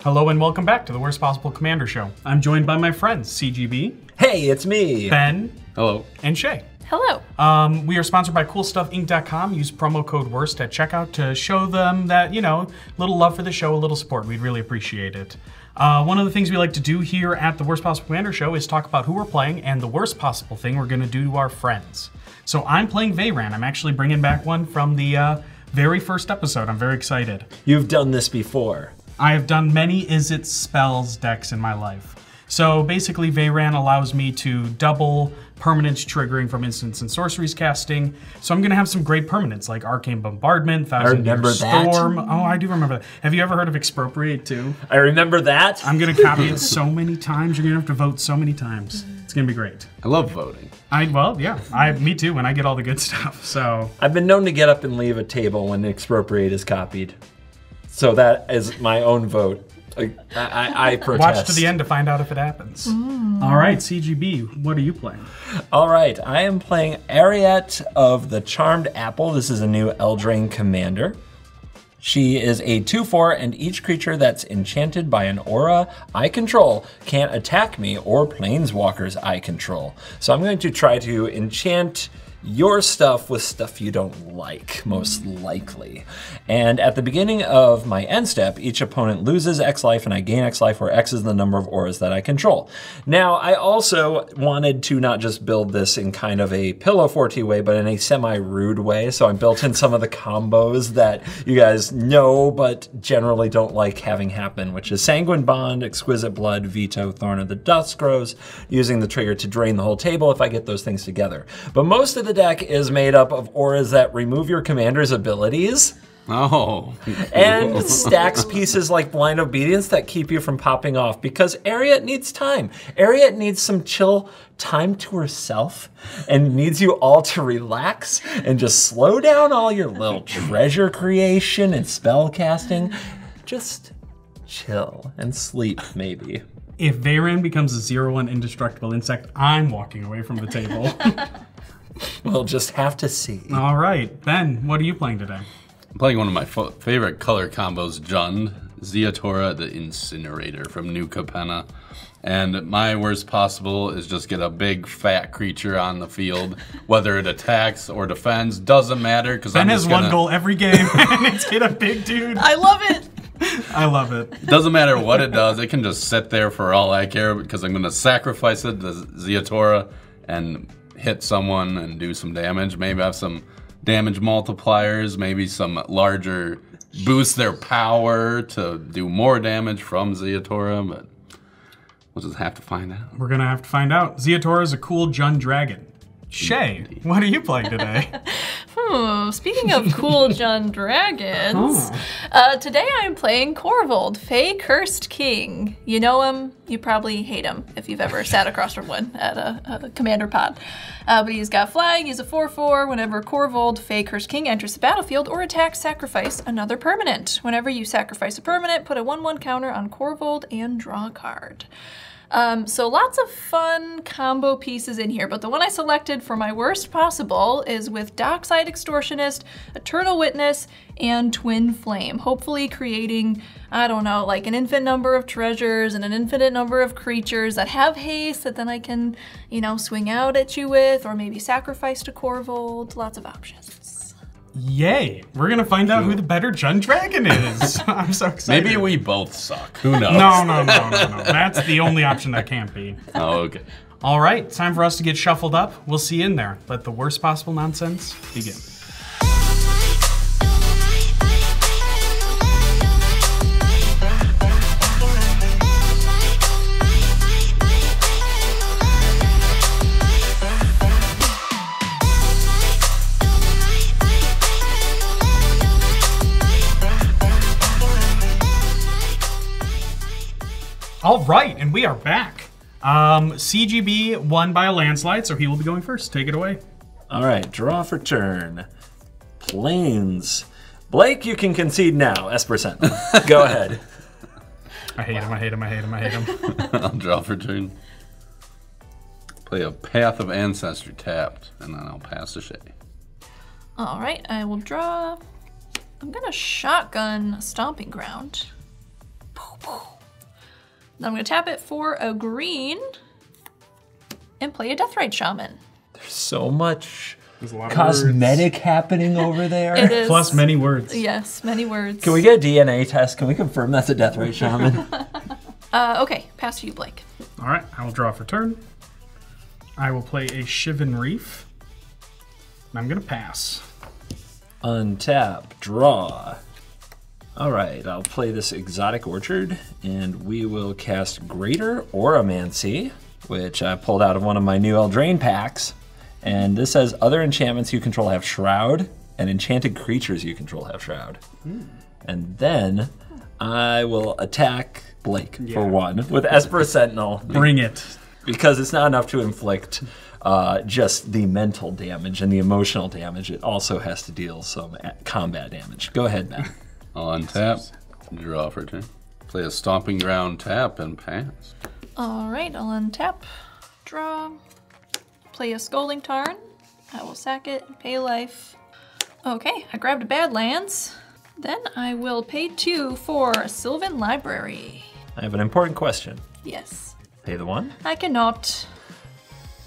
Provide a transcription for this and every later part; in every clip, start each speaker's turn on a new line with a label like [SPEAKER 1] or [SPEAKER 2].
[SPEAKER 1] Hello and welcome back to the Worst Possible Commander Show. I'm joined by my friends, CGB.
[SPEAKER 2] Hey, it's me.
[SPEAKER 1] Ben.
[SPEAKER 3] Hello.
[SPEAKER 1] And Shea.
[SPEAKER 4] Hello.
[SPEAKER 1] We are sponsored by CoolStuffInc.com. Use promo code WORST at checkout to show them that, you know, little love for the show, a little support. We'd really appreciate it. One of the things we like to do here at the Worst Possible Commander Show is talk about who we're playing and the worst possible thing we're going to do to our friends. So I'm playing Veyran. I'm actually bringing back one from the very first episode. I'm very excited.
[SPEAKER 2] You've done this before.
[SPEAKER 1] I have done many Is It Spells decks in my life. So basically Veyran allows me to double permanents triggering from instants and sorceries casting. So I'm gonna have some great permanents like Arcane Bombardment, Thousand Year Storm. Oh, I do remember that. Have you ever heard of Expropriate too?
[SPEAKER 2] I remember that.
[SPEAKER 1] I'm gonna copy it so many times. You're gonna have to vote so many times. It's gonna be great.
[SPEAKER 3] I love voting.
[SPEAKER 1] Me too, when I get all the good stuff, so.
[SPEAKER 2] I've been known to get up and leave a table when Expropriate is copied. So that is my own vote. I protest.
[SPEAKER 1] Watch to the end to find out if it happens. All right, CGB, what are you playing?
[SPEAKER 2] All right, I am playing Eriette of the Charmed Apple. This is a new Eldraine commander. She is a 2/4, and each creature that's enchanted by an aura I control can't attack me or planeswalkers I control. So I'm going to try to enchant your stuff with stuff you don't like, most likely. And at the beginning of my end step, each opponent loses X life and I gain X life, where X is the number of auras that I control. Now, I also wanted to not just build this in kind of a Pillow Forte way, but in a semi-rude way. So I built in some of the combos that you guys know, but generally don't like having happen, which is Sanguine Bond, Exquisite Blood, Veto, Thorn of the Duskgrows, using the trigger to drain the whole table if I get those things together. But most of the deck is made up of auras that remove your commander's abilities.
[SPEAKER 3] Oh.
[SPEAKER 2] And stacks pieces like Blind Obedience that keep you from popping off, because Eriette needs time. Eriette needs some chill time to herself and needs you all to relax and just slow down all your little treasure creation and spell casting. Just chill and sleep, maybe.
[SPEAKER 1] If Veyran becomes a 0/1 indestructible insect, I'm walking away from the table.
[SPEAKER 2] We'll just have to see.
[SPEAKER 1] All right, Ben, what are you playing today?
[SPEAKER 3] I'm playing one of my favorite color combos, JUND, Ziatora the Incinerator from New Capenna. And my worst possible is just get a big fat creature on the field. Whether it attacks or defends, doesn't matter, because
[SPEAKER 1] Ben has one goal every game, and it's get a big dude.
[SPEAKER 4] I love it.
[SPEAKER 1] I love it.
[SPEAKER 3] Doesn't matter what it does, it can just sit there for all I care, because I'm gonna sacrifice it to Ziatora and hit someone and do some damage. Maybe have some damage multipliers, maybe some larger boost their power to do more damage from Ziatora, but we'll just have to find out.
[SPEAKER 1] We're gonna have to find out. Ziatora is a cool JUND dragon. Shay, what are you playing today?
[SPEAKER 4] Speaking of cool JUND dragons, today I'm playing Korvold, Fey Cursed King. You know him, you probably hate him if you've ever sat across from one at a commander pod. But he's got flying, he's a 4/4. Whenever Korvold, Fey Cursed King enters the battlefield or attacks, sacrifice another permanent. Whenever you sacrifice a permanent, put a 1/1 counter on Korvold and draw a card. So lots of fun combo pieces in here, but the one I selected for my worst possible is with Dockside Extortionist, Eternal Witness, and Twin Flame. Hopefully creating, I don't know, like an infinite number of treasures and an infinite number of creatures that have haste that then I can, you know, swing out at you with, or maybe sacrifice to Korvold. Lots of options.
[SPEAKER 1] Yay! We're gonna find out who the better JUND dragon is. I'm so excited.
[SPEAKER 3] Maybe we both suck. Who knows?
[SPEAKER 1] No. That's the only option that can't be.
[SPEAKER 3] Oh, okay.
[SPEAKER 1] All right, time for us to get shuffled up. We'll see you in there. Let the worst possible nonsense begin. All right, and we are back. CGB won by a landslide, so he will be going first. Take it away.
[SPEAKER 2] All right, draw for turn. Planes. Blake, you can concede now, S%. Go ahead.
[SPEAKER 1] I hate him.
[SPEAKER 3] I'll draw for turn. Play a Path of Ancestry tapped, and then I'll pass to Shea.
[SPEAKER 4] All right, I will draw. I'm gonna shotgun Stomping Ground. Boop. Then I'm going to tap it for a green and play a Deathrite Shaman.
[SPEAKER 2] There's so much
[SPEAKER 1] There's a lot of
[SPEAKER 2] cosmetic happening over there.
[SPEAKER 4] It is.
[SPEAKER 1] Plus many words.
[SPEAKER 4] Yes, many words.
[SPEAKER 2] Can we get a DNA test? Can we confirm that's a Deathrite Shaman?
[SPEAKER 4] Okay, pass to you, Blake.
[SPEAKER 1] All right, I will draw for turn. I will play a Shivan Reef. And I'm going to pass.
[SPEAKER 2] Untap, draw. All right, I'll play this Exotic Orchard, and we will cast Greater Auramancy, which I pulled out of one of my new Eldraine packs. And this says other enchantments you control have Shroud, and enchanted creatures you control have Shroud. And then I will attack Blake for 1 with Esper Sentinel.
[SPEAKER 1] Bring it.
[SPEAKER 2] Because it's not enough to inflict just the mental damage and the emotional damage. It also has to deal some combat damage. Go ahead, Ben.
[SPEAKER 3] I'll untap, draw for turn. Play a Stomping Ground tap and pass.
[SPEAKER 4] All right, I'll untap, draw, play a Scolding Tarn. I will sack it and pay life. Okay, I grabbed a Badlands. Then I will pay 2 for a Sylvan Library.
[SPEAKER 2] I have an important question.
[SPEAKER 4] Yes.
[SPEAKER 2] Pay the 1.
[SPEAKER 4] I cannot.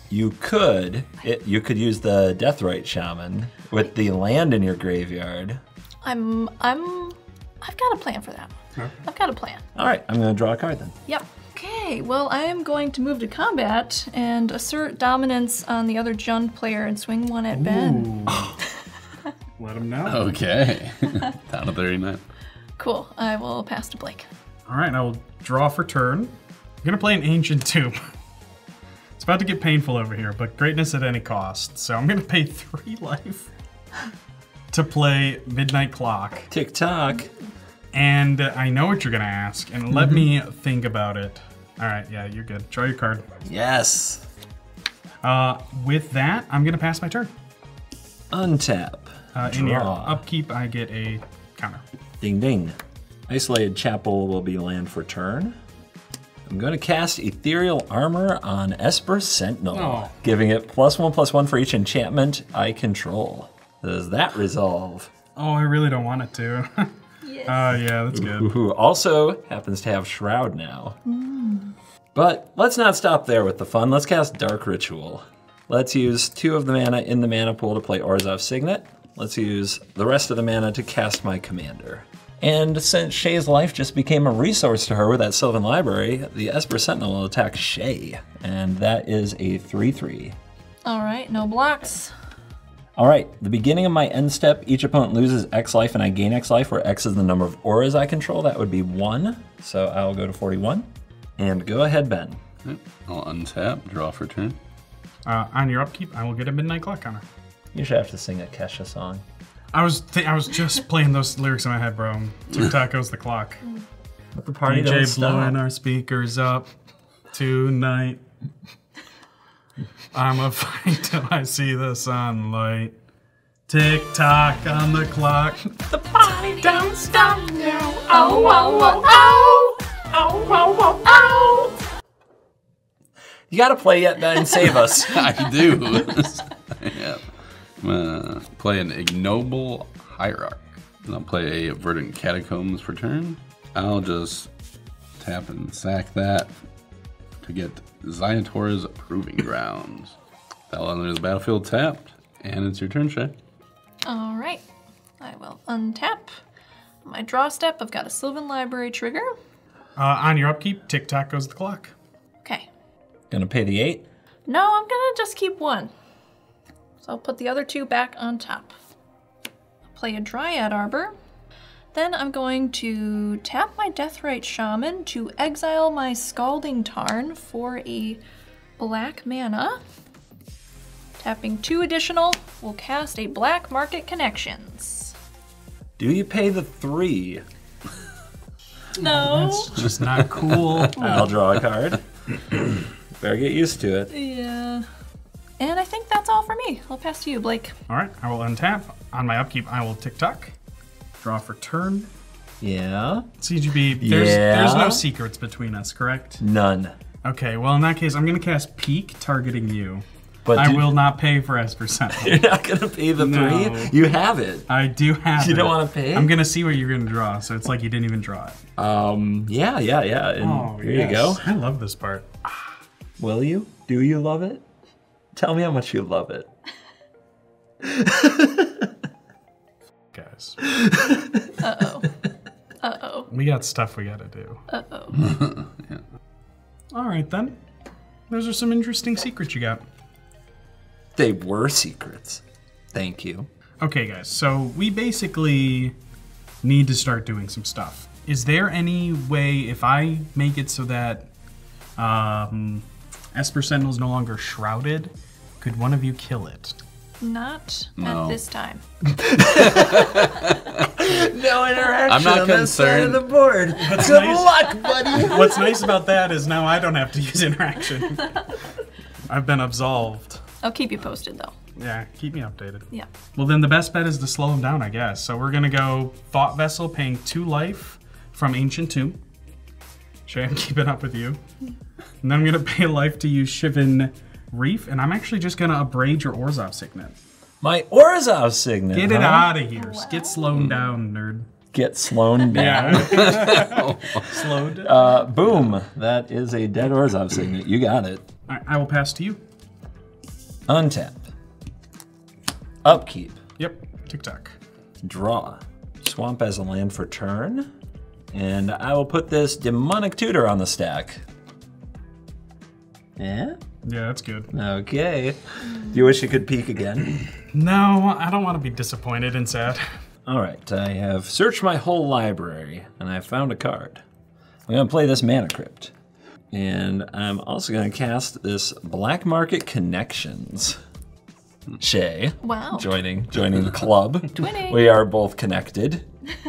[SPEAKER 2] You could use the Deathrite Shaman with the land in your graveyard.
[SPEAKER 4] I've got a plan for that.
[SPEAKER 1] Okay.
[SPEAKER 4] I've got a plan.
[SPEAKER 2] All right, I'm going to draw a card then.
[SPEAKER 4] Yep. Okay, well, I am going to move to combat and assert dominance on the other JUND player and swing 1 at Ben.
[SPEAKER 1] Ooh. Let him know.
[SPEAKER 3] Okay. Down to 39.
[SPEAKER 4] Cool. I will pass to Blake.
[SPEAKER 1] All right, I will draw for turn. I'm going to play an Ancient Tomb. It's about to get painful over here, but greatness at any cost. So I'm going to pay 3 life to play Midnight Clock.
[SPEAKER 2] Tick-tock.
[SPEAKER 1] And I know what you're going to ask, and let me think about it. All right, yeah, you're good. Draw your card.
[SPEAKER 2] Yes.
[SPEAKER 1] With that, I'm going to pass my turn.
[SPEAKER 2] Untap.
[SPEAKER 1] In your
[SPEAKER 2] Draw.
[SPEAKER 1] upkeep, I get a counter.
[SPEAKER 2] Ding ding. Isolated Chapel will be land for turn. I'm going to cast Ethereal Armor on Esper Sentinel,
[SPEAKER 1] Oh.
[SPEAKER 2] giving it +1/+1 for each enchantment I control. Does that resolve?
[SPEAKER 1] Oh, I really don't want it to.
[SPEAKER 4] Yes.
[SPEAKER 1] Yeah, that's good.
[SPEAKER 2] Who also happens to have Shroud now. But let's not stop there with the fun. Let's cast Dark Ritual. Let's use 2 of the mana in the mana pool to play Orzhov's Signet. Let's use the rest of the mana to cast my commander. And since Shea's life just became a resource to her with that Sylvan Library, the Esper Sentinel will attack Shea. And that is a 3/3.
[SPEAKER 4] All right, no blocks.
[SPEAKER 2] All right, the beginning of my end step, each opponent loses X life and I gain X life, where X is the number of auras I control. That would be 1. So I'll go to 41. And go ahead, Ben.
[SPEAKER 3] Yep. I'll untap, draw for turn.
[SPEAKER 1] On your upkeep, I will get a Midnight Clock counter.
[SPEAKER 2] You should have to sing a Kesha song.
[SPEAKER 1] I was just playing those lyrics in my head, bro. Tick-tock goes the clock.
[SPEAKER 2] But the party don't
[SPEAKER 1] DJ
[SPEAKER 2] stop.
[SPEAKER 1] blowing our speakers up tonight. I'ma fight till I see the sunlight. Tick-tock on the clock.
[SPEAKER 4] The party don't stop now. Oh, oh, oh, oh. Oh, oh, oh, oh.
[SPEAKER 2] You gotta play yet, Ben. Save us.
[SPEAKER 3] I do. Yeah. I'm gonna play an Ignoble Hierarch. And I'll play a Verdant Catacombs for turn. I'll just tap and sack that to get Ziatora's Proving Grounds. That'll enter the battlefield tapped, and it's your turn, Shea.
[SPEAKER 4] All right, I will untap. On my draw step, I've got a Sylvan Library trigger.
[SPEAKER 1] On your upkeep, tick-tock goes the clock.
[SPEAKER 4] Okay.
[SPEAKER 2] Gonna pay the 8.
[SPEAKER 4] No, I'm gonna just keep 1. So I'll put the other 2 back on top. I'll play a Dryad Arbor. Then I'm going to tap my Deathrite Shaman to exile my Scalding Tarn for a black mana. Tapping 2 additional, we'll cast a Black Market Connections.
[SPEAKER 2] Do you pay the 3?
[SPEAKER 4] No.
[SPEAKER 1] That's just not cool.
[SPEAKER 2] I'll draw a card. Better get used to it.
[SPEAKER 4] Yeah. And I think that's all for me. I'll pass to you, Blake.
[SPEAKER 1] All right, I will untap. On my upkeep, I will tick-tock. Draw for turn.
[SPEAKER 2] Yeah?
[SPEAKER 1] CGB,
[SPEAKER 2] Yeah?
[SPEAKER 1] there's no secrets between us, correct?
[SPEAKER 2] None.
[SPEAKER 1] Okay, well in that case, I'm gonna cast Peek, targeting you.
[SPEAKER 2] But
[SPEAKER 1] I will not pay for Esper Sentinel.
[SPEAKER 2] You're not gonna pay the
[SPEAKER 1] No.
[SPEAKER 2] 3? You have it.
[SPEAKER 1] I do have
[SPEAKER 2] You
[SPEAKER 1] it.
[SPEAKER 2] don't want to pay?
[SPEAKER 1] I'm gonna see what you're gonna draw, so it's like you didn't even draw it.
[SPEAKER 2] Yeah. And here you go.
[SPEAKER 1] I love this part.
[SPEAKER 2] Will you? Do you love it? Tell me how much you love it.
[SPEAKER 1] Guys.
[SPEAKER 4] Uh-oh.
[SPEAKER 1] We got stuff we gotta do.
[SPEAKER 4] Uh-oh.
[SPEAKER 3] Yeah.
[SPEAKER 1] All right, then. Those are some interesting secrets you got.
[SPEAKER 2] They were secrets. Thank you.
[SPEAKER 1] Okay, guys, so we basically need to start doing some stuff. Is there any way, if I make it so that Esper Sentinel's no longer shrouded, could one of you kill it?
[SPEAKER 4] Not
[SPEAKER 3] No.
[SPEAKER 4] at this time.
[SPEAKER 2] No interaction
[SPEAKER 3] I'm not
[SPEAKER 2] on that side of
[SPEAKER 3] concerned.
[SPEAKER 2] the board.
[SPEAKER 1] What's
[SPEAKER 2] Good
[SPEAKER 1] nice-
[SPEAKER 2] luck, buddy.
[SPEAKER 1] What's nice about that is now I don't have to use interaction. I've been absolved.
[SPEAKER 4] I'll keep you posted, though.
[SPEAKER 1] Yeah, keep me updated.
[SPEAKER 4] Yeah.
[SPEAKER 1] Well, then the best bet is to slow him down, I guess. So we're gonna go Thought Vessel, paying 2 life from Ancient Tomb. Shay, I'm keeping up with you. And then I'm gonna pay life to use Shivan Reef, and I'm actually just gonna abrade your Orzhov Signet.
[SPEAKER 2] My Orzhov Signet.
[SPEAKER 1] Get it
[SPEAKER 2] huh?
[SPEAKER 1] out of here. Get slowed down, nerd.
[SPEAKER 2] Get Sloan down.
[SPEAKER 1] Yeah. Slowed.
[SPEAKER 2] Boom. That is a dead Orzhov Signet. You got it.
[SPEAKER 1] All right, I will pass to you.
[SPEAKER 2] Untap. Upkeep.
[SPEAKER 1] Yep. TikTok.
[SPEAKER 2] Draw. Swamp as a land for turn. And I will put this Demonic Tutor on the stack. Yeah?
[SPEAKER 1] Yeah, that's good.
[SPEAKER 2] Okay. Do you wish you could peek again?
[SPEAKER 1] No, I don't want to be disappointed and sad.
[SPEAKER 2] All right, I have searched my whole library, and I found a card. I'm gonna play this Mana Crypt. And I'm also gonna cast this Black Market Connections. Shay,
[SPEAKER 4] Wow.
[SPEAKER 2] joining the club.
[SPEAKER 4] Twinning.
[SPEAKER 2] We are both connected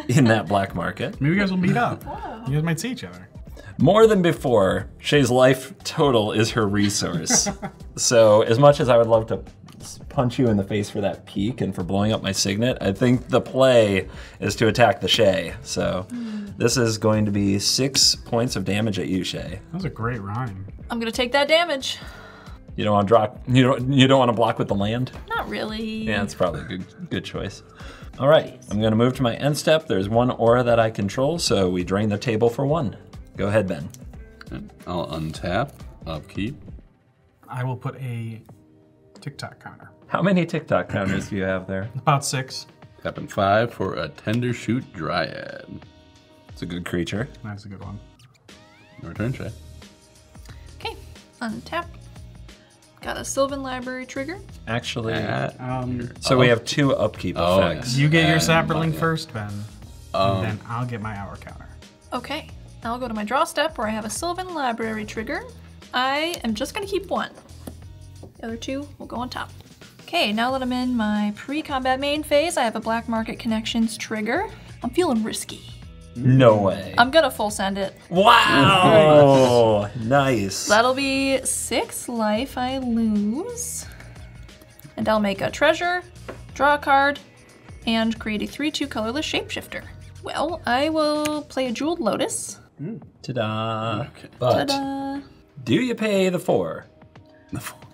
[SPEAKER 2] in that black market.
[SPEAKER 1] Maybe you guys will meet up. You guys might see each other.
[SPEAKER 2] More than before, Shay's life total is her resource. So as much as I would love to punch you in the face for that peek and for blowing up my signet, I think the play is to attack the Shay. So this is going to be 6 points of damage at you, Shay.
[SPEAKER 1] That was a great rhyme.
[SPEAKER 4] I'm gonna take that damage.
[SPEAKER 2] You don't want to drop. You don't want to block with the land.
[SPEAKER 4] Not really.
[SPEAKER 2] Yeah, it's probably a good choice. All right, I'm going to move to my end step. There's 1 aura that I control, so we drain the table for 1. Go ahead, Ben.
[SPEAKER 3] I'll untap, upkeep.
[SPEAKER 1] I will put a TikTok counter.
[SPEAKER 2] How many TikTok counters do you have there?
[SPEAKER 1] About 6.
[SPEAKER 3] Tapping 5 for a Tender Shoot Dryad.
[SPEAKER 2] It's a good creature.
[SPEAKER 1] That's a good one.
[SPEAKER 3] Your turn, Shay.
[SPEAKER 4] Okay. Untap. Got a Sylvan Library trigger.
[SPEAKER 2] Actually,
[SPEAKER 1] So
[SPEAKER 2] we have 2 upkeep effects.
[SPEAKER 1] You get your
[SPEAKER 3] And
[SPEAKER 1] Sapperling
[SPEAKER 3] yeah.
[SPEAKER 1] first, Ben. And then I'll get my hour counter.
[SPEAKER 4] Okay. I'll go to my draw step where I have a Sylvan Library trigger. I am just gonna keep 1. The other 2 will go on top. Okay, now that I'm in my pre-combat main phase, I have a Black Market Connections trigger. I'm feeling risky.
[SPEAKER 2] No way.
[SPEAKER 4] I'm gonna full send it.
[SPEAKER 2] Wow! Nice.
[SPEAKER 4] That'll be 6 life I lose. And I'll make a treasure, draw a card, and create a 3/2 colorless shapeshifter. Well, I will play a Jeweled Lotus.
[SPEAKER 2] Ta-da.
[SPEAKER 3] Okay.
[SPEAKER 2] But
[SPEAKER 4] Ta-da!
[SPEAKER 2] do you pay the 4?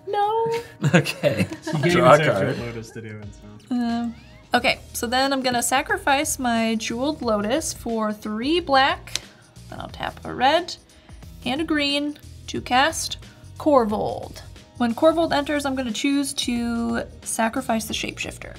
[SPEAKER 4] No!
[SPEAKER 2] Okay. Draw a card.
[SPEAKER 1] Lotus to do it, so.
[SPEAKER 4] Okay, so then I'm gonna sacrifice my Jeweled Lotus for 3 black. Then I'll tap a red and a green to cast Korvold. When Korvold enters, I'm gonna choose to sacrifice the shapeshifter.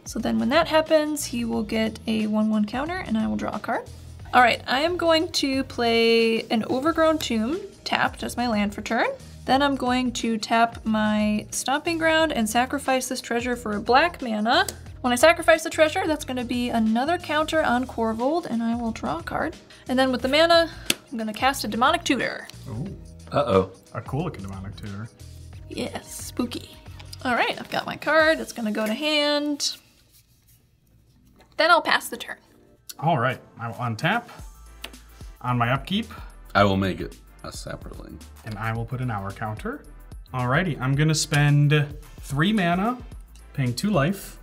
[SPEAKER 4] So then when that happens, he will get a 1/1 counter and I will draw a card. All right, I am going to play an Overgrown Tomb, tapped as my land for turn. Then I'm going to tap my Stomping Ground and sacrifice this treasure for a black mana. When I sacrifice the treasure, that's going to be another counter on Korvold, and I will draw a card. And then with the mana, I'm going to cast a Demonic Tutor.
[SPEAKER 2] Uh-oh.
[SPEAKER 1] A cool looking demonic tutor.
[SPEAKER 4] Yes, spooky. All right, I've got my card. It's going to go to hand. Then I'll pass the turn.
[SPEAKER 1] All right, I will untap on my upkeep,
[SPEAKER 3] I will make it a Sapperling.
[SPEAKER 1] and I will put an hour counter. Alrighty, I'm gonna spend 3 mana, paying 2 life,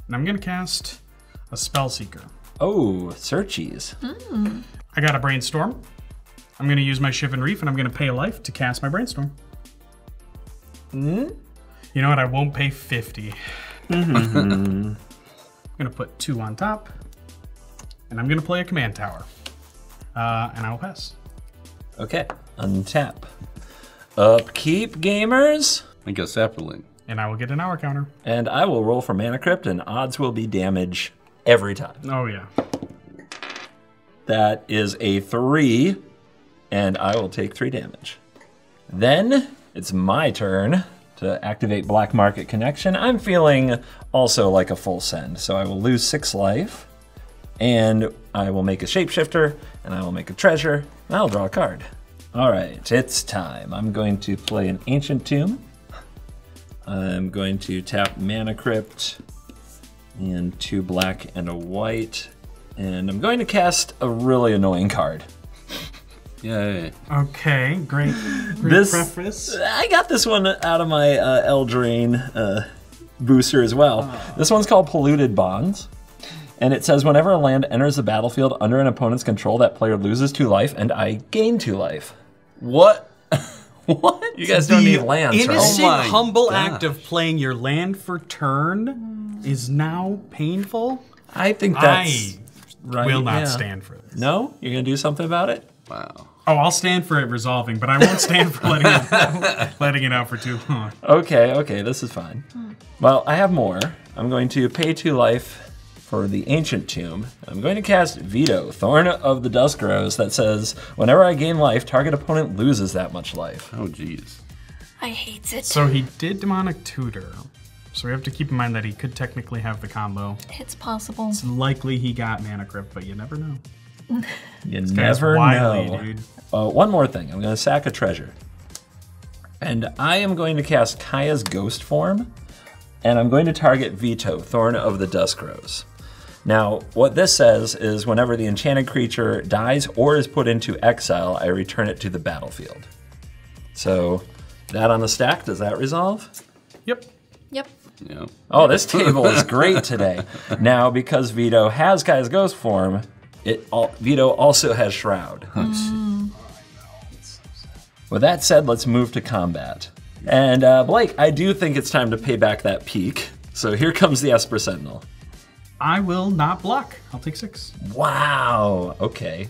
[SPEAKER 1] and I'm gonna cast a Spellseeker.
[SPEAKER 2] Oh, searchies.
[SPEAKER 1] I got a Brainstorm. I'm gonna use my Shivan Reef, and I'm gonna pay a life to cast my Brainstorm. You know what? I won't pay 50. I'm gonna put 2 on top, and I'm gonna play a command tower, and I will pass.
[SPEAKER 2] Okay, untap. Upkeep, gamers.
[SPEAKER 3] I guess sapperling.
[SPEAKER 1] And I will get an hour counter.
[SPEAKER 2] And I will roll for Mana Crypt, and odds will be damage every time.
[SPEAKER 1] Oh yeah.
[SPEAKER 2] That is a 3, and I will take 3 damage. Then it's my turn to activate Black Market Connection. I'm feeling also like a full send, so I will lose 6 life, and I will make a shapeshifter, and I will make a treasure, and I'll draw a card. All right, it's time. I'm going to play an Ancient Tomb. I'm going to tap Mana Crypt, and 2 black and a white, and I'm going to cast a really annoying card.
[SPEAKER 3] Yay.
[SPEAKER 1] Okay, great
[SPEAKER 2] This-
[SPEAKER 1] preface.
[SPEAKER 2] I got this one out of my Eldraine booster as well. This one's called Polluted Bonds. And it says, whenever a land enters the battlefield under an opponent's control, that player loses 2 life, and I gain 2 life.
[SPEAKER 3] What? What?
[SPEAKER 2] You guys don't need lands, right?
[SPEAKER 1] Innocent,
[SPEAKER 3] Oh my
[SPEAKER 1] humble
[SPEAKER 3] gosh.
[SPEAKER 1] act of playing your land for turn is now painful.
[SPEAKER 2] I think that's right.
[SPEAKER 1] Will not
[SPEAKER 2] yeah.
[SPEAKER 1] stand for this.
[SPEAKER 2] No? You're going to do something about it?
[SPEAKER 3] Wow.
[SPEAKER 1] Oh, I'll stand for it resolving, but I won't stand for letting it out for too long.
[SPEAKER 2] Okay, this is fine. Well, I have more. I'm going to pay 2 life for the Ancient Tomb. I'm going to cast Veto, Thorn of the Dusk Rose, that says, whenever I gain life, target opponent loses that much life.
[SPEAKER 3] Oh, jeez.
[SPEAKER 4] I hate it.
[SPEAKER 1] So he did Demonic Tutor. So we have to keep in mind that he could technically have the combo.
[SPEAKER 4] It's possible.
[SPEAKER 1] It's likely he got Mana Crypt, but you never know.
[SPEAKER 2] You
[SPEAKER 1] Guy's
[SPEAKER 2] never
[SPEAKER 1] wily,
[SPEAKER 2] know.
[SPEAKER 1] dude.
[SPEAKER 2] One more thing. I'm going to sack a treasure. And I am going to cast Kaya's Ghost Form. And I'm going to target Veto, Thorn of the Dusk Rose. Now, what this says is whenever the enchanted creature dies or is put into exile, I return it to the battlefield. So, that on the stack, does that resolve?
[SPEAKER 1] Yep.
[SPEAKER 4] Yep.
[SPEAKER 3] Yeah.
[SPEAKER 2] Oh, this table is great today. Now, because Veto has Kaya's Ghost Form, Veto also has Shroud. With that said, let's move to combat. And Blake, I do think it's time to pay back that peak. So here comes the Esper Sentinel.
[SPEAKER 1] I will not block. I'll take 6.
[SPEAKER 2] Wow. Okay.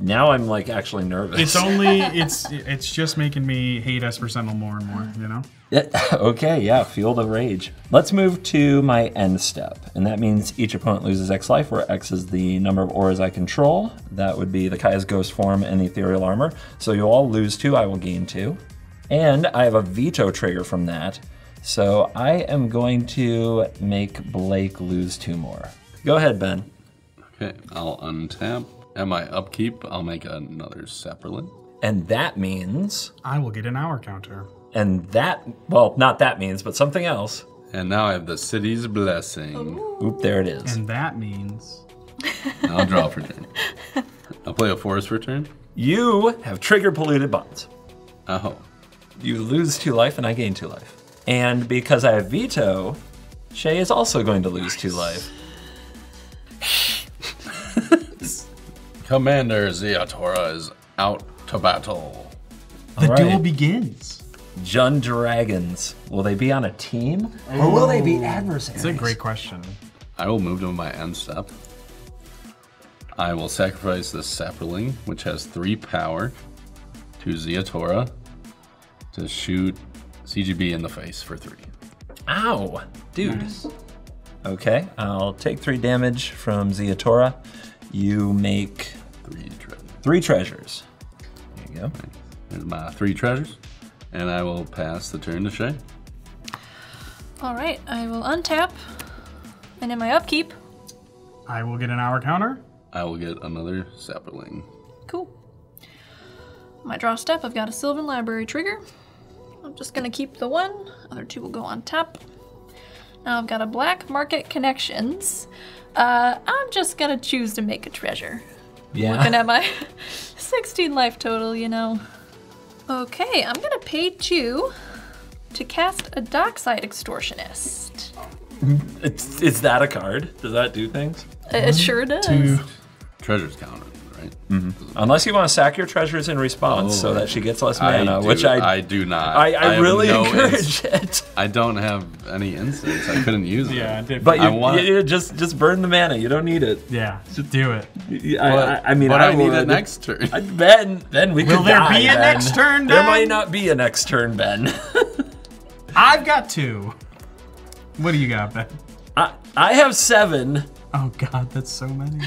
[SPEAKER 2] Now I'm like actually nervous.
[SPEAKER 1] It's just making me hate Esper Sentinel more and more, you know?
[SPEAKER 2] Okay, yeah, feel the rage. Let's move to my end step. And that means each opponent loses X life, where X is the number of auras I control. That would be the Kaya's Ghost Form and the Ethereal Armor. So you all lose 2, I will gain 2. And I have a veto trigger from that. So I am going to make Blake lose 2 more. Go ahead, Ben.
[SPEAKER 3] Okay, I'll untap. At my upkeep, I'll make another sapperling.
[SPEAKER 2] And that means,
[SPEAKER 1] I will get an hour counter.
[SPEAKER 2] and that, well, not that means, but something else.
[SPEAKER 3] And now I have the City's Blessing.
[SPEAKER 2] Oop, there it is.
[SPEAKER 1] And that means...
[SPEAKER 3] I'll draw for turn. I'll play a forest for turn.
[SPEAKER 2] You have triggered Polluted Bonds.
[SPEAKER 3] Oh.
[SPEAKER 2] You lose 2 life, and I gain 2 life. And because I have Veto, Shea is also going to lose 2 life.
[SPEAKER 3] Commander Ziatora is out to battle.
[SPEAKER 1] The
[SPEAKER 2] All
[SPEAKER 1] duel
[SPEAKER 2] right.
[SPEAKER 1] begins.
[SPEAKER 2] JUND Dragons. Will they be on a team? Or will they be adversaries?
[SPEAKER 1] It's a great question.
[SPEAKER 3] I will move to my end step. I will sacrifice this sapperling, which has 3 power, to Ziatora to shoot CGB in the face for 3.
[SPEAKER 2] Ow, dude. Nice. Okay, I'll take 3 damage from Ziatora. You make
[SPEAKER 3] 3 treasures.
[SPEAKER 2] 3 treasures. There you go.
[SPEAKER 3] There's my 3 treasures. And I will pass the turn to Shea.
[SPEAKER 4] All right, I will untap. And in my upkeep,
[SPEAKER 1] I will get an hour counter.
[SPEAKER 3] I will get another sapperling.
[SPEAKER 4] cool. My draw step, I've got a Sylvan Library trigger. I'm just gonna keep the 1. Other 2 will go on top. Now I've got a Black Market Connections. I'm just gonna choose to make a treasure.
[SPEAKER 2] Yeah.
[SPEAKER 4] Looking at my 16 life total, you know. Okay, I'm gonna pay 2 to cast a Dockside Extortionist.
[SPEAKER 2] Is that a card? Does that do things?
[SPEAKER 4] It sure does.
[SPEAKER 1] 2.
[SPEAKER 3] Treasures counted, right?
[SPEAKER 2] Unless you want to sack your treasures in response so that she gets less mana, which
[SPEAKER 3] I do not.
[SPEAKER 2] I really
[SPEAKER 3] have no
[SPEAKER 2] encourage it.
[SPEAKER 3] I don't have any instants. I couldn't use it.
[SPEAKER 1] Yeah,
[SPEAKER 2] But
[SPEAKER 3] I
[SPEAKER 2] you just burn the mana. You don't need it.
[SPEAKER 1] yeah, do it.
[SPEAKER 2] I mean,
[SPEAKER 3] But
[SPEAKER 2] I
[SPEAKER 3] I need
[SPEAKER 2] would.
[SPEAKER 3] it next turn.
[SPEAKER 2] Then we
[SPEAKER 1] Will
[SPEAKER 2] could
[SPEAKER 1] there
[SPEAKER 2] die,
[SPEAKER 1] be a
[SPEAKER 2] Ben.
[SPEAKER 1] next turn,
[SPEAKER 2] There
[SPEAKER 1] Ben?
[SPEAKER 2] might not be a next turn, Ben.
[SPEAKER 1] I've got 2. What do you got, Ben?
[SPEAKER 2] I have 7.
[SPEAKER 1] Oh God, that's so many.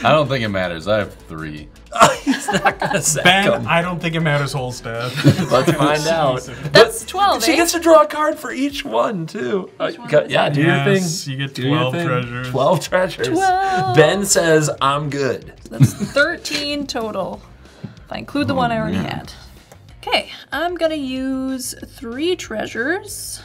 [SPEAKER 3] I don't think it matters. I have 3.
[SPEAKER 2] He's not gonna sack
[SPEAKER 1] Ben,
[SPEAKER 2] them.
[SPEAKER 1] I don't think it matters, Holstad.
[SPEAKER 2] Let's find out.
[SPEAKER 4] That's 12,
[SPEAKER 2] She
[SPEAKER 4] eh?
[SPEAKER 2] gets to draw a card for each one too. Yeah, do your thing.
[SPEAKER 1] Yes, you get
[SPEAKER 2] Do your
[SPEAKER 1] 12
[SPEAKER 2] thing.
[SPEAKER 1] treasures.
[SPEAKER 2] 12 treasures.
[SPEAKER 4] 12.
[SPEAKER 2] Ben says, I'm good.
[SPEAKER 4] That's 13 total. If I include the one I already had. Okay, I'm gonna use 3 treasures.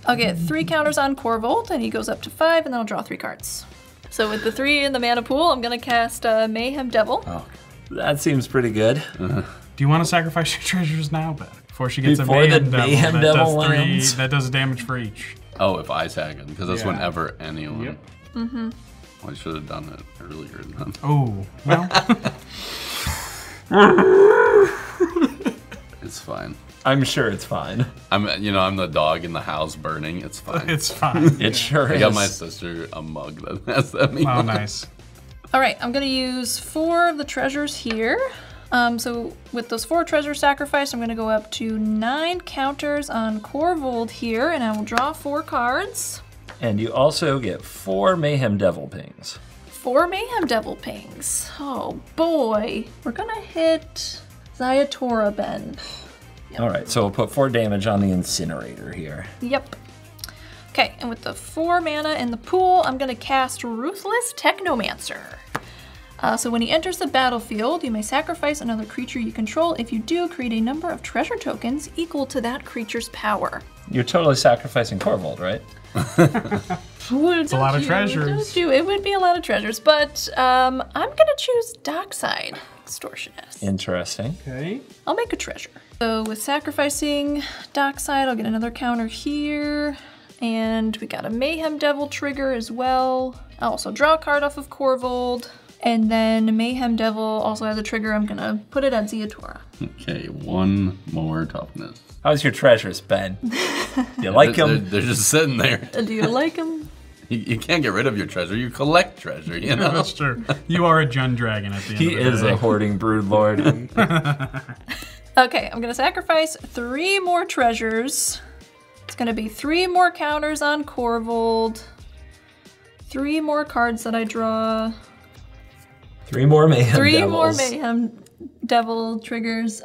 [SPEAKER 4] I'll get 3 counters on Korvold, and he goes up to 5, and then I'll draw 3 cards. So with the 3 in the mana pool, I'm gonna cast Mayhem Devil.
[SPEAKER 3] Oh.
[SPEAKER 2] That seems pretty good.
[SPEAKER 1] Do you want to sacrifice your treasures now, Ben? Before she gets
[SPEAKER 2] Before
[SPEAKER 1] a
[SPEAKER 2] the
[SPEAKER 1] Mayhem Devil,
[SPEAKER 2] Mayhem
[SPEAKER 1] that
[SPEAKER 2] Devil
[SPEAKER 1] does 3,
[SPEAKER 2] lands?
[SPEAKER 1] that does damage for each.
[SPEAKER 3] Oh, if I sack it, because that's
[SPEAKER 1] Yeah.
[SPEAKER 3] whenever anyone.
[SPEAKER 1] Yep.
[SPEAKER 4] Mm-hmm.
[SPEAKER 3] Well, I should have done it earlier. Then.
[SPEAKER 1] Oh, well,
[SPEAKER 3] It's fine.
[SPEAKER 2] I'm sure it's fine.
[SPEAKER 3] I'm the dog in the house burning. It's fine.
[SPEAKER 1] it's fine.
[SPEAKER 2] It sure
[SPEAKER 3] I
[SPEAKER 2] is.
[SPEAKER 3] got my sister a mug that has that.
[SPEAKER 1] Oh, nice.
[SPEAKER 4] All right, I'm gonna use 4 of the treasures here. So with those 4 treasures sacrificed, I'm gonna go up to 9 counters on Korvold here, and I will draw 4 cards.
[SPEAKER 2] And you also get 4 Mayhem Devil pings.
[SPEAKER 4] 4 Mayhem Devil pings. Oh boy, we're gonna hit Ziatora, Ben.
[SPEAKER 2] All right, so we'll put 4 damage on the incinerator here.
[SPEAKER 4] Yep. Okay, and with the 4 mana in the pool, I'm gonna cast Ruthless Technomancer. So when he enters the battlefield, you may sacrifice another creature you control. If you do, create a number of treasure tokens equal to that creature's power.
[SPEAKER 2] You're totally sacrificing Korvold, right?
[SPEAKER 1] It's a lot of treasures.
[SPEAKER 4] It would be a lot of treasures, but I'm gonna choose Dockside Extortionist.
[SPEAKER 2] Interesting.
[SPEAKER 1] Okay.
[SPEAKER 4] I'll make a treasure. So with sacrificing Dockside, I'll get another counter here. And we got a Mayhem Devil trigger as well. I'll also draw a card off of Korvold. And then Mayhem Devil also has a trigger. I'm gonna put it at Ziatora.
[SPEAKER 3] Okay, 1 more toughness.
[SPEAKER 2] How's your treasures, Ben? You like them?
[SPEAKER 3] They're just sitting there.
[SPEAKER 4] Do you like them?
[SPEAKER 3] You can't get rid of your treasure. You collect treasure, you know?
[SPEAKER 1] That's true. You are a JUND dragon at the end
[SPEAKER 2] He
[SPEAKER 1] of the
[SPEAKER 2] is
[SPEAKER 1] day.
[SPEAKER 2] a hoarding brood lord.
[SPEAKER 4] Okay, I'm gonna sacrifice 3 more treasures. It's gonna be 3 more counters on Korvold. 3 more cards that I draw.
[SPEAKER 2] 3 more Mayhem
[SPEAKER 4] 3
[SPEAKER 2] Devils.
[SPEAKER 4] more Mayhem Devil triggers.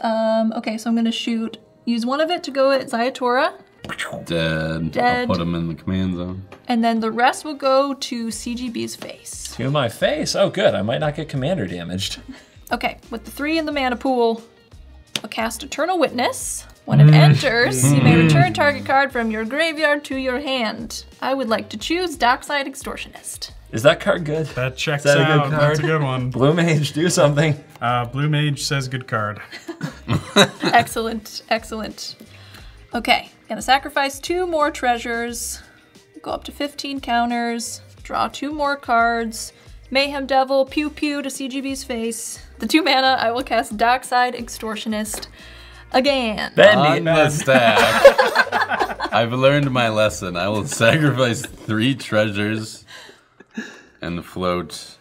[SPEAKER 4] Okay, so I'm gonna use one of it to go at Ziatora,
[SPEAKER 3] Dead.
[SPEAKER 4] Dead.
[SPEAKER 3] I'll put them in the command zone.
[SPEAKER 4] and then the rest will go to CGB's face.
[SPEAKER 2] To my face. Oh, good. I might not get commander damaged.
[SPEAKER 4] Okay, with the 3 in the mana pool, I'll cast Eternal Witness. When it enters, you may return target card from your graveyard to your hand. I would like to choose Dockside Extortionist.
[SPEAKER 2] Is that card good?
[SPEAKER 1] That checks
[SPEAKER 2] Is that a good
[SPEAKER 1] out.
[SPEAKER 2] card?
[SPEAKER 1] That's a good one.
[SPEAKER 2] Blue Mage, do something.
[SPEAKER 1] Blue Mage says good card.
[SPEAKER 4] Excellent, excellent. Okay, gonna sacrifice 2 more treasures, go up to 15 counters, draw 2 more cards, Mayhem Devil, pew pew to CGB's face. The 2 mana, I will cast Dockside Extortionist again.
[SPEAKER 3] On the stack. I've learned my lesson. I will sacrifice 3 treasures and float,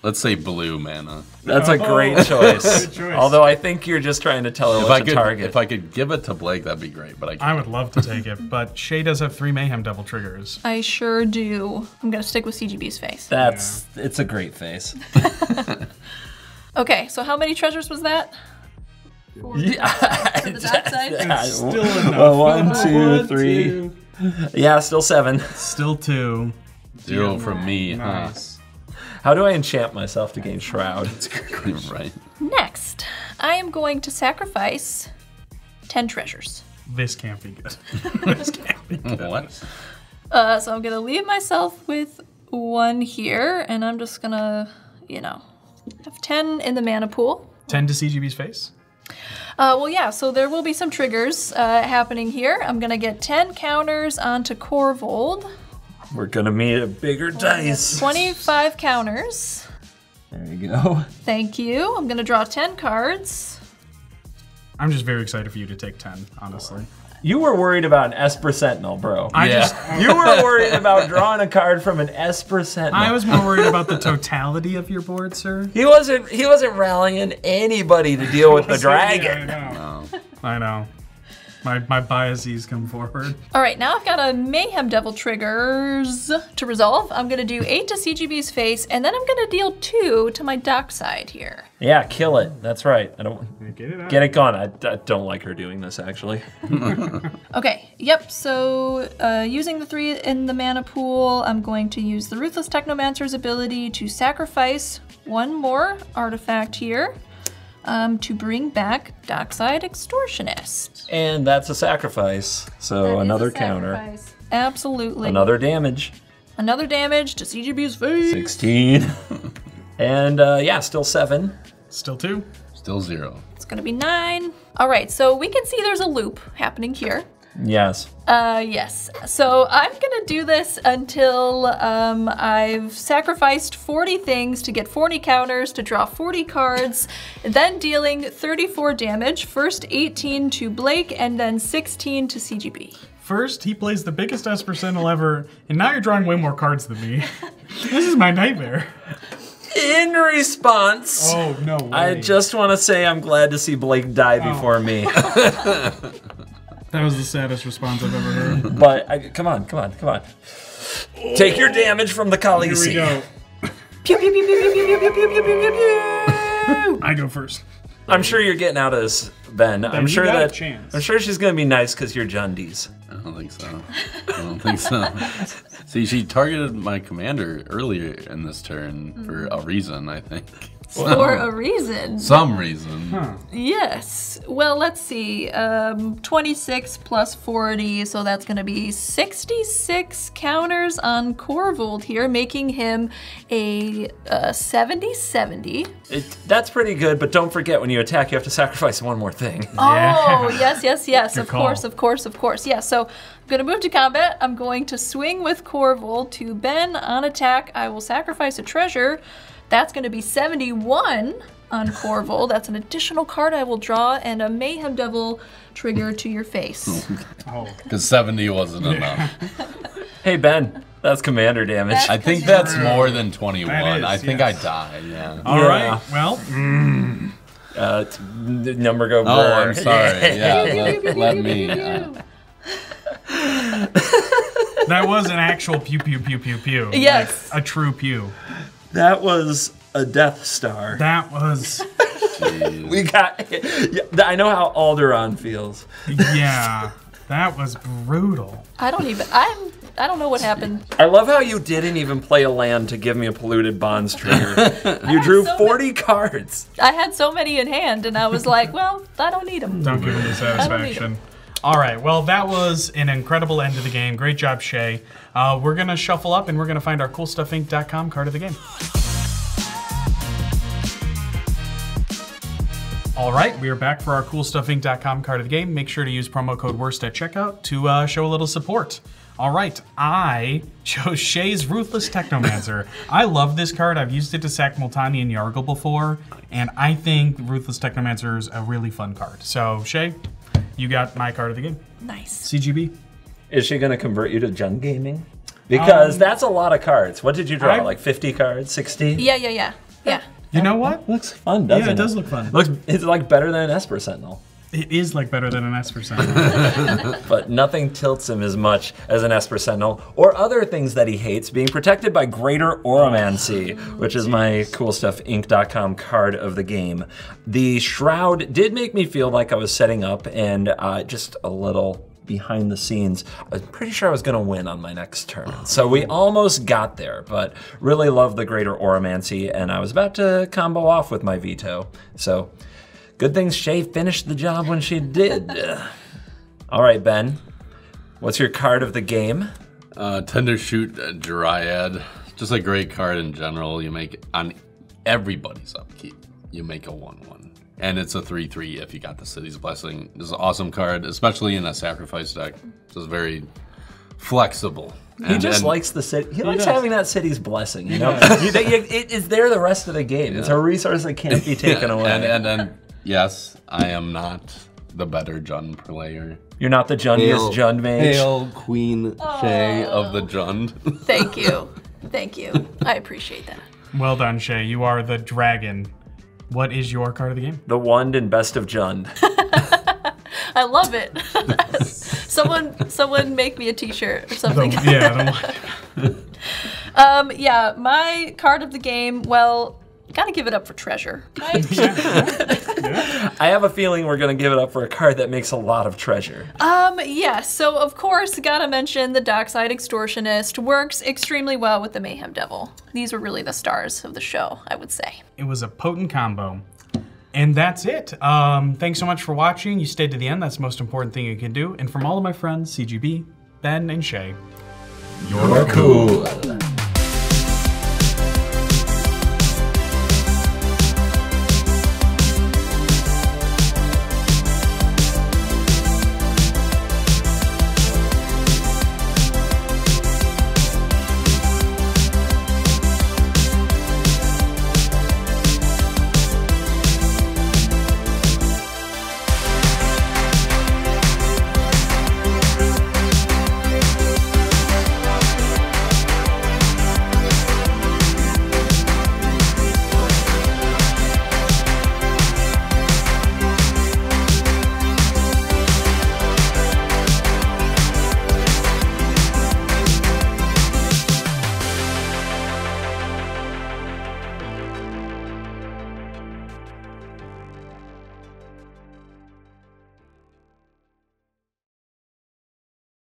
[SPEAKER 3] let's say blue mana.
[SPEAKER 2] That's a great choice.
[SPEAKER 1] Good choice.
[SPEAKER 2] Although I think you're just trying to tell her what to target.
[SPEAKER 3] If I could give it to Blake, that'd be great. But I
[SPEAKER 1] I
[SPEAKER 3] can't.
[SPEAKER 1] would love to take it, but Shea does have 3 Mayhem Devil triggers.
[SPEAKER 4] I sure do. I'm gonna stick with CGB's face.
[SPEAKER 2] It's a great face.
[SPEAKER 4] Okay, so how many treasures was that?
[SPEAKER 2] Yeah.
[SPEAKER 4] For the Dockside?
[SPEAKER 1] Still enough.
[SPEAKER 2] Well, 1, 2, 3. Yeah, still 7.
[SPEAKER 1] Still 2.
[SPEAKER 3] 0 from me,
[SPEAKER 1] Nice.
[SPEAKER 2] How do I enchant myself to gain Shroud?
[SPEAKER 3] huh? Right.
[SPEAKER 4] Next, I am going to sacrifice 10 treasures.
[SPEAKER 1] This can't be good. This can't be good.
[SPEAKER 3] What?
[SPEAKER 4] So I'm gonna leave myself with 1 here, and I'm just gonna, have 10 in the mana pool.
[SPEAKER 1] 10 to CGB's face?
[SPEAKER 4] Well, yeah, so there will be some triggers happening here. I'm gonna get 10 counters onto Korvold.
[SPEAKER 2] We're gonna meet a bigger dice.
[SPEAKER 4] 25 counters.
[SPEAKER 2] There you go.
[SPEAKER 4] Thank you. I'm going to draw 10 cards.
[SPEAKER 1] I'm just very excited for you to take 10, honestly.
[SPEAKER 2] You were worried about an Esper Sentinel, bro.
[SPEAKER 3] Yeah.
[SPEAKER 2] You were worried about drawing a card from an Esper Sentinel.
[SPEAKER 1] I was more worried about the totality of your board, sir.
[SPEAKER 2] He wasn't rallying anybody to deal with the dragon.
[SPEAKER 1] Yeah, I know. My biases come forward.
[SPEAKER 4] All right, now I've got a Mayhem Devil triggers to resolve. I'm going to do 8 to CGB's face, and then I'm going to deal 2 to my dock side here.
[SPEAKER 2] Yeah, kill it. That's right. I don't
[SPEAKER 1] Get
[SPEAKER 2] it gone. I don't like her doing this, actually.
[SPEAKER 4] Okay, yep, so using the 3 in the mana pool, I'm going to use the Ruthless Technomancer's ability to sacrifice 1 more artifact here to bring back Dockside Extortionist.
[SPEAKER 2] And that's a sacrifice. So
[SPEAKER 4] That is
[SPEAKER 2] another
[SPEAKER 4] a
[SPEAKER 2] counter.
[SPEAKER 4] sacrifice. Absolutely.
[SPEAKER 2] Another damage.
[SPEAKER 4] Another damage to CGB's face.
[SPEAKER 2] 16. And yeah, still 7.
[SPEAKER 1] Still 2.
[SPEAKER 3] Still 0.
[SPEAKER 4] It's gonna be 9. All right, so we can see there's a loop happening here.
[SPEAKER 2] Yes.
[SPEAKER 4] Yes. So I'm gonna do this until I've sacrificed 40 things to get 40 counters to draw 40 cards, then dealing 34 damage, first 18 to Blake and then 16 to CGB.
[SPEAKER 1] First, he plays the biggest Esper Sentinel ever, and now you're drawing way more cards than me. This is my nightmare.
[SPEAKER 2] In response,
[SPEAKER 1] Oh, no way.
[SPEAKER 2] I just want to say I'm glad to see Blake die before me.
[SPEAKER 1] That was the saddest response I've ever heard.
[SPEAKER 2] But come on. Take your damage from the
[SPEAKER 1] Here
[SPEAKER 2] Khaleesi.
[SPEAKER 1] we go.
[SPEAKER 4] Pew pew pew pew pew pew pew pew pew pew pew pew.
[SPEAKER 1] I go first.
[SPEAKER 2] I'm sure you're getting out of this, Ben. I'm
[SPEAKER 1] you
[SPEAKER 2] sure
[SPEAKER 1] got a
[SPEAKER 2] that
[SPEAKER 1] chance.
[SPEAKER 2] I'm sure she's gonna be nice because you're Jundies.
[SPEAKER 3] I don't think so. See, she targeted my commander earlier in this turn for a reason, I think.
[SPEAKER 4] For a reason.
[SPEAKER 3] Some reason.
[SPEAKER 4] Yes. Well, let's see. 26 plus 40, so that's going to be 66 counters on Korvold here, making him a 70-70.
[SPEAKER 2] That's pretty good, but don't forget when you attack, you have to sacrifice one more thing.
[SPEAKER 4] Oh, yes.
[SPEAKER 1] Good
[SPEAKER 4] Of
[SPEAKER 1] call.
[SPEAKER 4] course. Yeah, so I'm going to move to combat. I'm going to swing with Korvold to Ben on attack. I will sacrifice a treasure. That's going to be 71 on Korvold. That's an additional card I will draw, and a Mayhem Devil trigger to your face.
[SPEAKER 3] Because 70 wasn't enough.
[SPEAKER 2] Hey Ben, that's commander damage.
[SPEAKER 3] I think that's more than 21.
[SPEAKER 1] That is,
[SPEAKER 3] I think
[SPEAKER 1] yes.
[SPEAKER 3] I died, yeah.
[SPEAKER 1] All
[SPEAKER 2] Yeah.
[SPEAKER 1] right. Well,
[SPEAKER 2] The number go.
[SPEAKER 3] Oh, I'm sorry. Yeah, let me.
[SPEAKER 1] that was an actual pew pew pew pew pew.
[SPEAKER 4] Yes.
[SPEAKER 1] Like a true pew.
[SPEAKER 2] That was a Death Star.
[SPEAKER 1] That was,
[SPEAKER 2] We got. Yeah, I know how Alderaan feels.
[SPEAKER 1] yeah, that was brutal.
[SPEAKER 4] I don't know what happened.
[SPEAKER 2] I love how you didn't even play a land to give me a polluted bonds trigger. You drew
[SPEAKER 4] so
[SPEAKER 2] 40 cards.
[SPEAKER 4] I had so many in hand, and I was like, well, I don't need them.
[SPEAKER 1] Don't give him the satisfaction. All right, well, that was an incredible end of the game. Great job, Shea. We're going to shuffle up, and we're going to find our CoolStuffInc.com card of the game. All right, we are back for our CoolStuffInc.com card of the game. Make sure to use promo code WORST at checkout to show a little support. All right, I chose Shea's Ruthless Technomancer. I love this card. I've used it to sack Multani and Yargle before, and I think Ruthless Technomancer is a really fun card. So, Shea, you got my card of the game.
[SPEAKER 4] Nice.
[SPEAKER 1] CGB?
[SPEAKER 2] Is she going to convert you to Jund Gaming? Because that's a lot of cards. What did you draw?
[SPEAKER 1] I-
[SPEAKER 2] Like 50 cards? 60?
[SPEAKER 4] Yeah.
[SPEAKER 1] You know what?
[SPEAKER 2] Looks fun, doesn't it?
[SPEAKER 1] Yeah, it does look fun.
[SPEAKER 2] It's like better than an Esper Sentinel.
[SPEAKER 1] It is like better than an Esper Sentinel.
[SPEAKER 2] But nothing tilts him as much as an Esper Sentinel or other things that he hates, being protected by Greater Oromancy, which is my CoolStuffInc.com card of the game. The Shroud did make me feel like I was setting up and just a little behind the scenes. I was pretty sure I was gonna win on my next turn. So we almost got there, but really love the Greater Oromancy, and I was about to combo off with my veto. So good thing Shea finished the job when she did. All right, Ben, what's your card of the game?
[SPEAKER 3] Tender Shoot Dryad. Just a great card in general. You make on everybody's upkeep. You make a 1/1. And it's a 3/3 if you got the City's Blessing. This is an awesome card, especially in a sacrifice deck. Just very flexible.
[SPEAKER 2] He just likes the city. He likes having that city's blessing, you know? It is there the rest of the game. Yeah. It's a resource that can't be taken away.
[SPEAKER 3] And yes, I am not the better JUND player.
[SPEAKER 2] You're not the JUNDiest JUND mage.
[SPEAKER 3] Hail Queen Shea of the JUND.
[SPEAKER 4] Thank you. Thank you. I appreciate that.
[SPEAKER 1] Well done, Shea. You are the dragon. What is your card of the game?
[SPEAKER 2] The WUND and best of JUND.
[SPEAKER 4] I love it. Someone make me a t-shirt or something. Yeah, my card of the game, well, gotta give it up for treasure. Right?
[SPEAKER 2] I have a feeling we're gonna give it up for a card that makes a lot of treasure.
[SPEAKER 4] Yeah, so of course, gotta mention the Dockside Extortionist works extremely well with the Mayhem Devil. These were really the stars of the show, I would say.
[SPEAKER 1] It was a potent combo. And that's it. Thanks so much for watching. You stayed to the end. That's the most important thing you can do. And from all of my friends, CGB, Ben, and Shea,
[SPEAKER 2] you're cool.